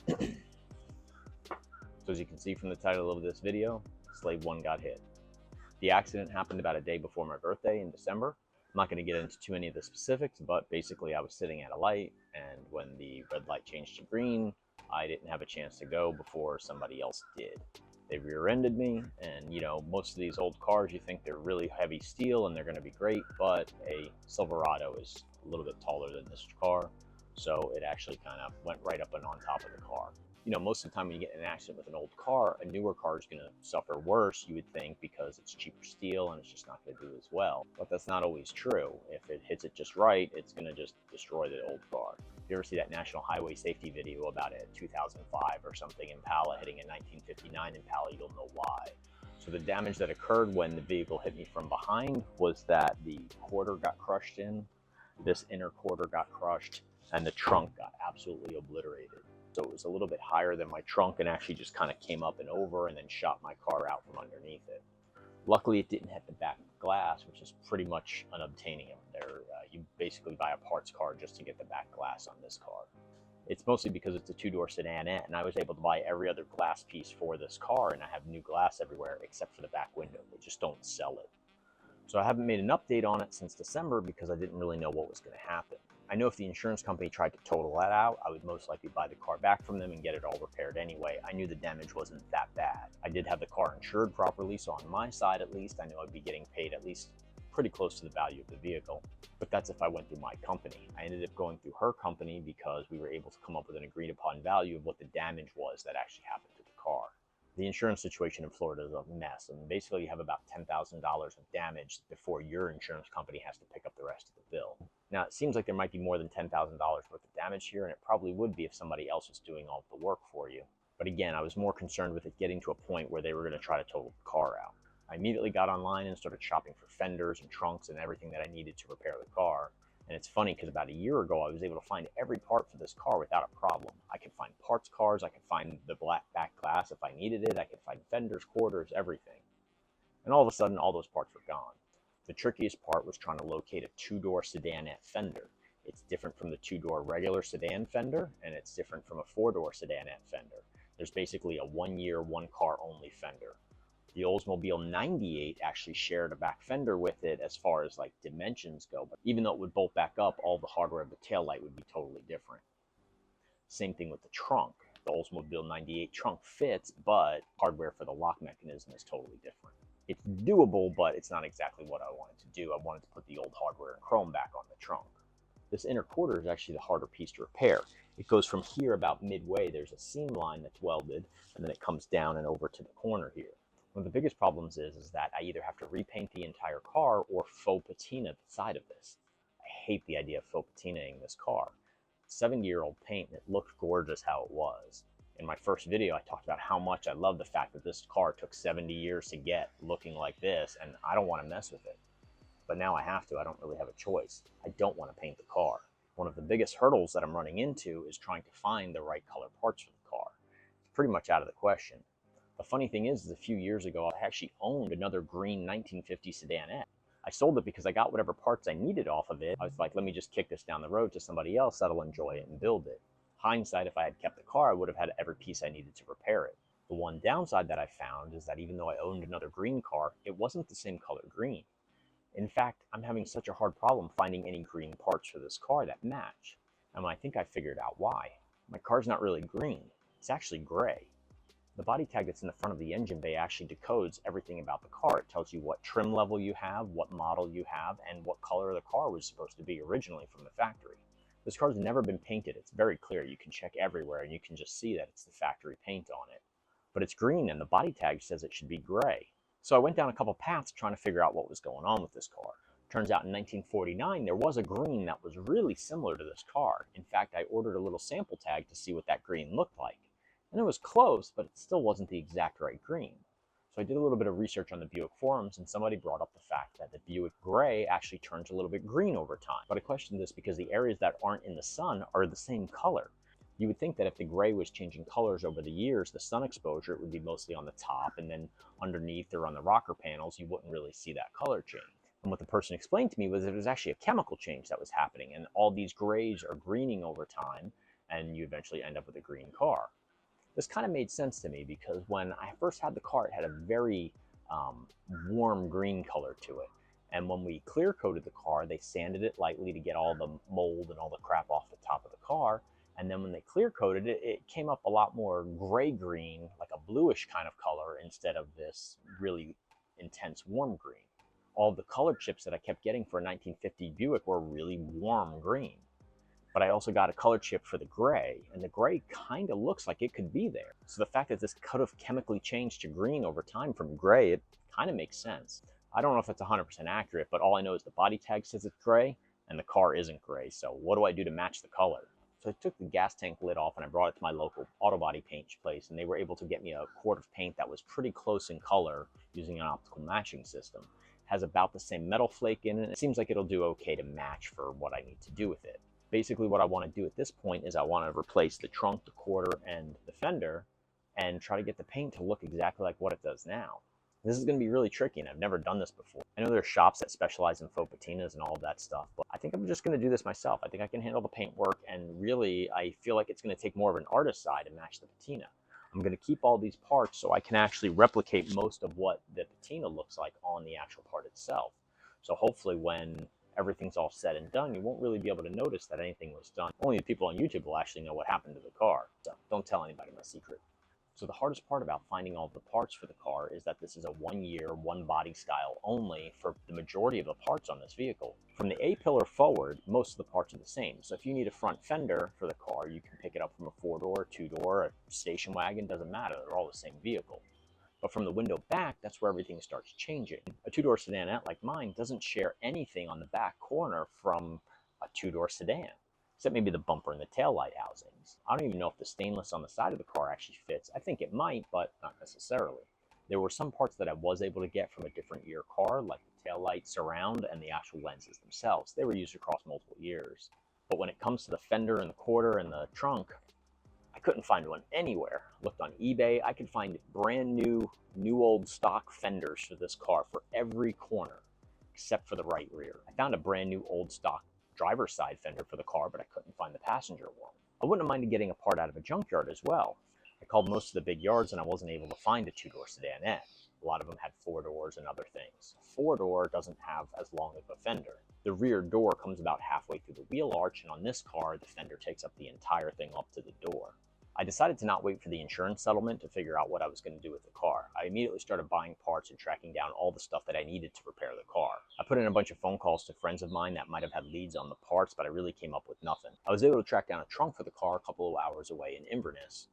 So as you can see from the title of this video, Slave 1 got hit. The accident happened about a day before my birthday in December. I'm not going to get into too many of the specifics, but basically I was sitting at a light, and when the red light changed to green, I didn't have a chance to go before somebody else did. They rear-ended me, and you know, most of these old cars, you think they're really heavy steel and they're going to be great, but a Silverado is a little bit taller than this car, so it actually kind of went right up and on top of the car. You know, most of the time when you get in an accident with an old car, a newer car is going to suffer worse, you would think, because it's cheaper steel and it's just not going to do as well. But that's not always true. If it hits it just right, it's going to just destroy the old car. If you ever see that National Highway Safety video about a 2005 or something Impala hitting a 1959 Impala, you'll know why. So the damage that occurred when the vehicle hit me from behind was that the quarter got crushed in, this inner quarter got crushed, and the trunk got absolutely obliterated. So it was a little bit higher than my trunk and actually just kind of came up and over and then shot my car out from underneath it. Luckily, it didn't hit the back glass, which is pretty much unobtainium. You basically buy a parts car just to get the back glass on this car. It's mostly because it's a two-door sedanette, and I was able to buy every other glass piece for this car, and I have new glass everywhere except for the back window. They just don't sell it. So I haven't made an update on it since December because I didn't really know what was going to happen. I know if the insurance company tried to total that out, I would most likely buy the car back from them and get it all repaired anyway. I knew the damage wasn't that bad. I did have the car insured properly, so on my side at least, I knew I'd be getting paid at least pretty close to the value of the vehicle. But that's if I went through my company. I ended up going through her company because we were able to come up with an agreed upon value of what the damage was that actually happened to the car. The insurance situation in Florida is a mess, and basically you have about $10,000 of damage before your insurance company has to pick up the rest of the bill. Now, it seems like there might be more than $10,000 worth of damage here, and it probably would be if somebody else was doing all the work for you. But again, I was more concerned with it getting to a point where they were going to try to total the car out. I immediately got online and started shopping for fenders and trunks and everything that I needed to repair the car. And it's funny because about a year ago, I was able to find every part for this car without a problem. I could find parts cars, I could find the black back glass if I needed it, I could find fenders, quarters, everything. And all of a sudden, all those parts were gone. The trickiest part was trying to locate a two-door sedanette fender. It's different from the two-door regular sedan fender, and it's different from a four-door sedanette fender. There's basically a one-year, one-car-only fender. The Oldsmobile 98 actually shared a back fender with it as far as like dimensions go, but even though it would bolt back up, all the hardware of the taillight would be totally different. Same thing with the trunk. The Oldsmobile 98 trunk fits, but hardware for the lock mechanism is totally different. It's doable, but it's not exactly what I wanted to do. I wanted to put the old hardware and chrome back on the trunk. This inner quarter is actually the harder piece to repair. It goes from here about midway. There's a seam line that's welded, and then it comes down and over to the corner here. One of the biggest problems is that I either have to repaint the entire car or faux patina the side of this. I hate the idea of faux patinaing this car. 70-year-old paint, and it looked gorgeous how it was. In my first video, I talked about how much I love the fact that this car took 70 years to get looking like this, and I don't want to mess with it. But now I have to. I don't really have a choice. I don't want to paint the car. One of the biggest hurdles that I'm running into is trying to find the right color parts for the car. It's pretty much out of the question. The funny thing is a few years ago, I actually owned another green 1950 sedanette. I sold it because I got whatever parts I needed off of it. I was like, let me just kick this down the road to somebody else that'll enjoy it and build it. Hindsight, if I had kept the car, I would have had every piece I needed to repair it. The one downside that I found is that even though I owned another green car, it wasn't the same color green. In fact, I'm having such a hard problem finding any green parts for this car that match. And I think I figured out why. My car's not really green, it's actually gray. The body tag that's in the front of the engine bay actually decodes everything about the car. It tells you what trim level you have, what model you have, and what color the car was supposed to be originally from the factory. This car's never been painted. It's very clear. You can check everywhere and you can just see that it's the factory paint on it. But it's green and the body tag says it should be gray. So I went down a couple paths trying to figure out what was going on with this car. Turns out in 1949, there was a green that was really similar to this car. In fact, I ordered a little sample tag to see what that green looked like. And it was close, but it still wasn't the exact right green. So I did a little bit of research on the Buick forums, and somebody brought up the fact that the Buick gray actually turns a little bit green over time. But I questioned this because the areas that aren't in the sun are the same color. You would think that if the gray was changing colors over the years, the sun exposure would be mostly on the top, and then underneath or on the rocker panels, you wouldn't really see that color change. And what the person explained to me was that it was actually a chemical change that was happening, and all these grays are greening over time, and you eventually end up with a green car. This kind of made sense to me because when I first had the car, it had a very um, warm green color to it. And when we clear coated the car, they sanded it lightly to get all the mold and all the crap off the top of the car. And then when they clear coated it, it came up a lot more gray green, like a bluish kind of color, instead of this really intense warm green. All the color chips that I kept getting for a 1950 Buick were really warm green. But I also got a color chip for the gray, and the gray kind of looks like it could be there. So the fact that this could have chemically changed to green over time from gray, it kind of makes sense. I don't know if that's 100% accurate, but all I know is the body tag says it's gray, and the car isn't gray. So what do I do to match the color? So I took the gas tank lid off and I brought it to my local auto body paint place, and they were able to get me a quart of paint that was pretty close in color using an optical matching system. It has about the same metal flake in it. It seems like it'll do okay to match for what I need to do with it. Basically what I want to do at this point is I want to replace the trunk, the quarter, and the fender and try to get the paint to look exactly like what it does now. This is going to be really tricky, and I've never done this before. I know there are shops that specialize in faux patinas and all of that stuff, but I think I'm just going to do this myself. I think I can handle the paint work, and really I feel like it's going to take more of an artist side to match the patina. I'm going to keep all these parts so I can actually replicate most of what the patina looks like on the actual part itself. So hopefully when everything's all said and done, you won't really be able to notice that anything was done. Only the people on YouTube will actually know what happened to the car. So don't tell anybody my secret. So the hardest part about finding all the parts for the car is that this is a 1 year, one body style only for the majority of the parts on this vehicle. From the A-pillar forward, most of the parts are the same. So if you need a front fender for the car, you can pick it up from a 4-door, 2-door, a station wagon, doesn't matter, they're all the same vehicle. But from the window back, that's where everything starts changing. A 2-door sedanette like mine doesn't share anything on the back corner from a 2-door sedan, except maybe the bumper and the taillight housings. I don't even know if the stainless on the side of the car actually fits. I think it might, but not necessarily. There were some parts that I was able to get from a different year car, like the taillight surround and the actual lenses themselves. They were used across multiple years. But when it comes to the fender and the quarter and the trunk, I couldn't find one anywhere. Looked on eBay, I could find brand new old stock fenders for this car for every corner, except for the right rear. I found a brand new old stock driver's side fender for the car, but I couldn't find the passenger one. I wouldn't have minded getting a part out of a junkyard as well. I called most of the big yards and I wasn't able to find a 2-door sedanette. A lot of them had 4 doors and other things. A 4-door doesn't have as long of a fender. The rear door comes about halfway through the wheel arch, and on this car, the fender takes up the entire thing up to the door. I decided to not wait for the insurance settlement to figure out what I was going to do with the car. I immediately started buying parts and tracking down all the stuff that I needed to repair the car. I put in a bunch of phone calls to friends of mine that might have had leads on the parts, but I really came up with nothing. I was able to track down a trunk for the car a couple of hours away in Inverness,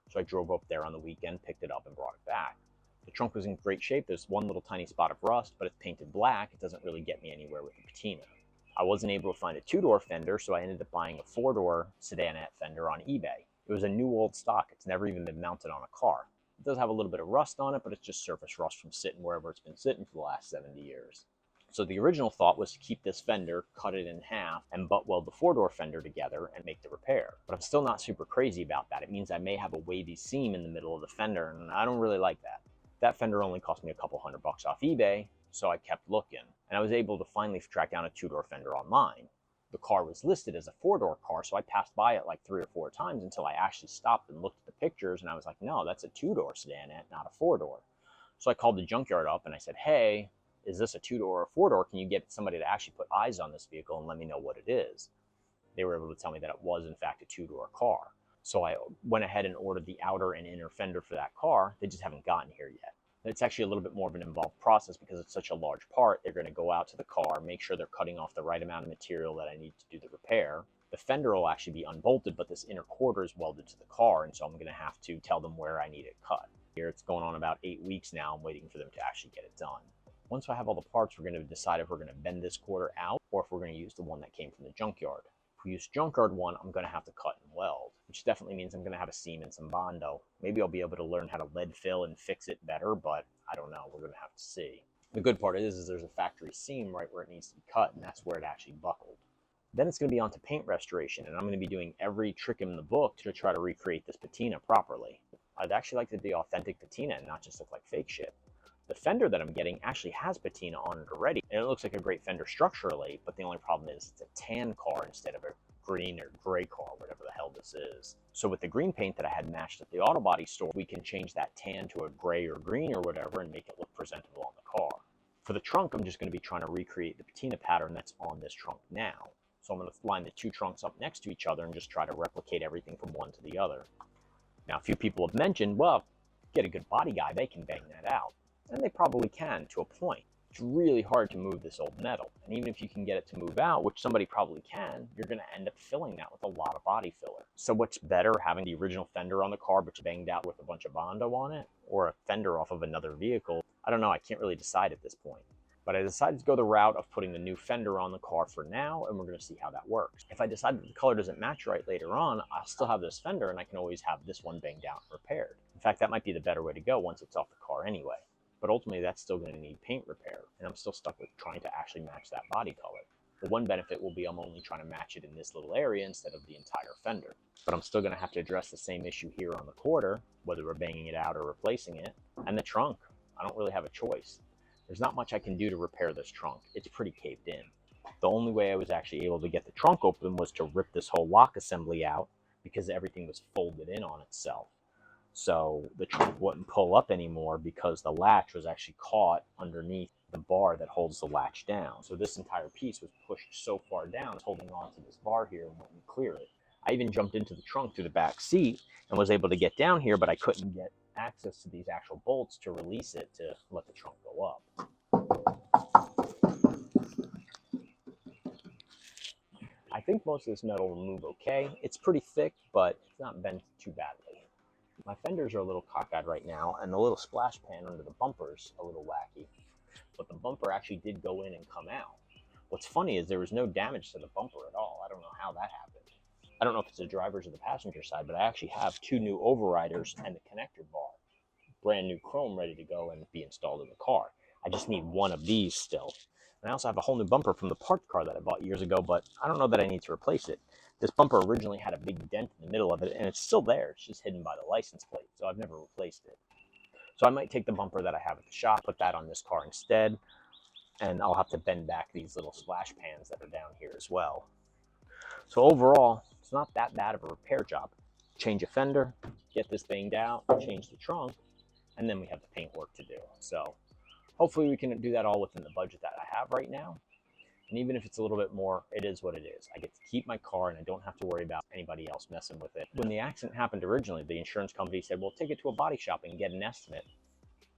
so I drove up there on the weekend, picked it up, and brought it back. The trunk was in great shape. There's one little tiny spot of rust, but it's painted black. It doesn't really get me anywhere with the patina. I wasn't able to find a 2-door fender, so I ended up buying a 4-door sedanette fender on eBay. It was a new old stock. It's never even been mounted on a car. It does have a little bit of rust on it, but it's just surface rust from sitting wherever it's been sitting for the last 70 years. So the original thought was to keep this fender, cut it in half, and butt weld the 4-door fender together and make the repair. But I'm still not super crazy about that. It means I may have a wavy seam in the middle of the fender, and I don't really like that. That fender only cost me a couple $100 off eBay, so I kept looking. And I was able to finally track down a 2-door fender online. The car was listed as a 4-door car, so I passed by it like 3 or 4 times until I actually stopped and looked at the pictures, and I was like, no, that's a 2-door sedanette, not a 4-door. So I called the junkyard up and I said, hey, is this a 2-door or a 4-door? Can you get somebody to actually put eyes on this vehicle and let me know what it is? They were able to tell me that it was in fact a 2-door car. So I went ahead and ordered the outer and inner fender for that car. They just haven't gotten here yet. It's actually a little bit more of an involved process because it's such a large part. They're going to go out to the car, make sure they're cutting off the right amount of material that I need to do the repair. The fender will actually be unbolted, but this inner quarter is welded to the car, and so I'm going to have to tell them where I need it cut. Here it's going on about 8 weeks now. I'm waiting for them to actually get it done. Once I have all the parts, we're going to decide if we're going to bend this quarter out or if we're going to use the one that came from the junkyard. If we use junkyard one, I'm going to have to cut and weld, which definitely means I'm going to have a seam and some Bondo. Maybe I'll be able to learn how to lead fill and fix it better, but I don't know. We're going to have to see. The good part is there's a factory seam right where it needs to be cut, and that's where it actually buckled. Then it's going to be on to paint restoration, and I'm going to be doing every trick in the book to try to recreate this patina properly. I'd actually like to do authentic patina and not just look like fake shit. The fender that I'm getting actually has patina on it already, and it looks like a great fender structurally, but the only problem is it's a tan car instead of a green or gray car, whatever the hell this is. So with the green paint that I had matched at the auto body store, we can change that tan to a gray or green or whatever and make it look presentable on the car. For the trunk, I'm just going to be trying to recreate the patina pattern that's on this trunk now. So I'm going to line the two trunks up next to each other and just try to replicate everything from one to the other. Now, a few people have mentioned, well, get a good body guy, they can bang that out. And they probably can to a point. It's really hard to move this old metal. And even if you can get it to move out, which somebody probably can, you're going to end up filling that with a lot of body filler. So what's better, having the original fender on the car but banged out with a bunch of Bondo on it, or a fender off of another vehicle? I don't know. I can't really decide at this point. But I decided to go the route of putting the new fender on the car for now, and we're going to see how that works. If I decide that the color doesn't match right later on, I'll still have this fender, and I can always have this one banged out and repaired. In fact, that might be the better way to go once it's off the car anyway. But ultimately, that's still going to need paint repair, and I'm still stuck with trying to actually match that body color. The one benefit will be I'm only trying to match it in this little area instead of the entire fender. But I'm still going to have to address the same issue here on the quarter, whether we're banging it out or replacing it, and the trunk. I don't really have a choice. There's not much I can do to repair this trunk. It's pretty caved in. The only way I was actually able to get the trunk open was to rip this whole lock assembly out because everything was folded in on itself. So the trunk wouldn't pull up anymore because the latch was actually caught underneath the bar that holds the latch down. So this entire piece was pushed so far down, it's holding on to this bar here and wouldn't clear it. I even jumped into the trunk through the back seat and was able to get down here, but I couldn't get access to these actual bolts to release it to let the trunk go up. I think most of this metal will move okay. It's pretty thick, but it's not bent too badly. My fenders are a little cockeyed right now, and the little splash pan under the bumper's a little wacky. But the bumper actually did go in and come out. What's funny is there was no damage to the bumper at all. I don't know how that happened. I don't know if it's the driver's or the passenger side, but I actually have two new overriders and the connector bar. Brand new chrome ready to go and be installed in the car. I just need one of these still. And I also have a whole new bumper from the parked car that I bought years ago, but I don't know that I need to replace it. This bumper originally had a big dent in the middle of it, and it's still there. It's just hidden by the license plate, so I've never replaced it. So I might take the bumper that I have at the shop, put that on this car instead, and I'll have to bend back these little splash pans that are down here as well. So overall, it's not that bad of a repair job. Change a fender, get this banged out, change the trunk, and then we have the paint work to do. So hopefully we can do that all within the budget that I have right now. And even if it's a little bit more, it is what it is. I get to keep my car and I don't have to worry about anybody else messing with it. When the accident happened originally, the insurance company said, well, take it to a body shop and get an estimate.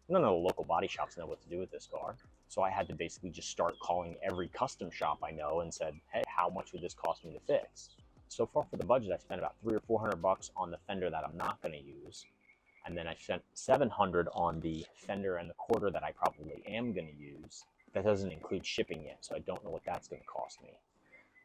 None of the local body shops know what to do with this car. So I had to basically just start calling every custom shop I know and said, hey, how much would this cost me to fix? So far for the budget, I spent about $300 or $400 on the fender that I'm not going to use. And then I spent $700 on the fender and the quarter that I probably am going to use. That doesn't include shipping yet, so I don't know what that's going to cost me.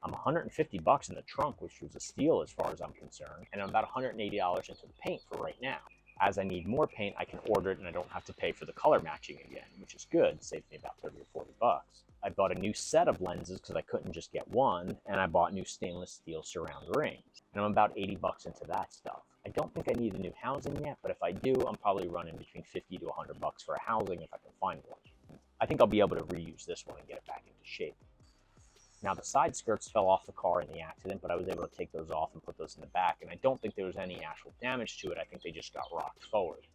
I'm $150 in the trunk, which was a steal as far as I'm concerned, and I'm about $180 into the paint for right now. As I need more paint, I can order it and I don't have to pay for the color matching again, which is good. It saves me about 30 or 40 bucks. I bought a new set of lenses because I couldn't just get one, and I bought new stainless steel surround rings. And I'm about 80 bucks into that stuff. I don't think I need a new housing yet, but if I do, I'm probably running between 50 to 100 bucks for a housing if I can find one. I think I'll be able to reuse this one and get it back into shape. Now the side skirts fell off the car in the accident, but I was able to take those off and put those in the back, and I don't think there was any actual damage to it. I think they just got rocked forward.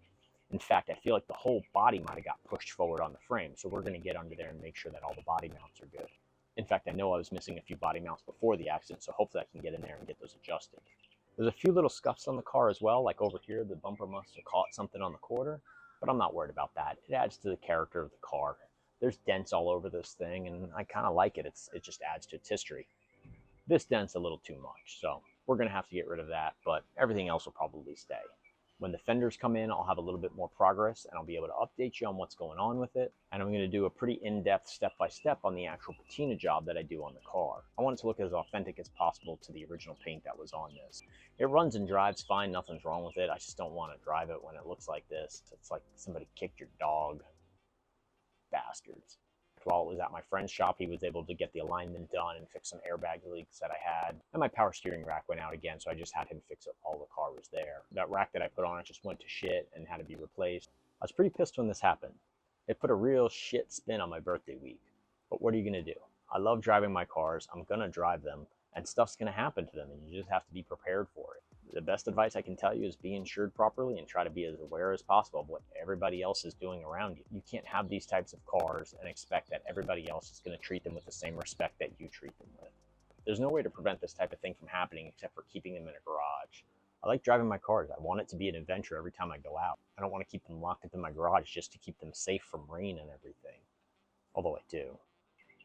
In fact, I feel like the whole body might have got pushed forward on the frame, so we're going to get under there and make sure that all the body mounts are good. In fact, I know I was missing a few body mounts before the accident, so hopefully I can get in there and get those adjusted. There's a few little scuffs on the car as well, like over here, the bumper must have caught something on the quarter, but I'm not worried about that. It adds to the character of the car. There's dents all over this thing, and I kind of like it. It just adds to its history. This dent's a little too much, so we're going to have to get rid of that, but everything else will probably stay. When the fenders come in, I'll have a little bit more progress, and I'll be able to update you on what's going on with it. And I'm going to do a pretty in-depth step-by-step on the actual patina job that I do on the car. I want it to look as authentic as possible to the original paint that was on this. It runs and drives fine, nothing's wrong with it. I just don't want to drive it when it looks like this. It's like somebody kicked your dog. Bastards. While it was at my friend's shop, he was able to get the alignment done and fix some airbag leaks that I had. And my power steering rack went out again, so I just had him fix it while the car was there. That rack that I put on it just went to shit and had to be replaced. I was pretty pissed when this happened. It put a real shit spin on my birthday week. But what are you going to do? I love driving my cars. I'm going to drive them. and stuff's going to happen to them, and you just have to be prepared for it. The best advice I can tell you is be insured properly and try to be as aware as possible of what everybody else is doing around you. You can't have these types of cars and expect that everybody else is going to treat them with the same respect that you treat them with. There's no way to prevent this type of thing from happening except for keeping them in a garage. I like driving my cars. I want it to be an adventure every time I go out. I don't want to keep them locked up in my garage just to keep them safe from rain and everything. Although I do.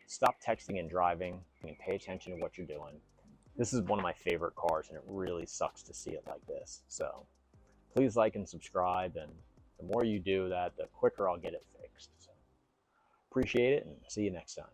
Stop texting and driving and pay attention to what you're doing. This is one of my favorite cars, and it really sucks to see it like this. So please like and subscribe, and the more you do that, the quicker I'll get it fixed. So appreciate it, and see you next time.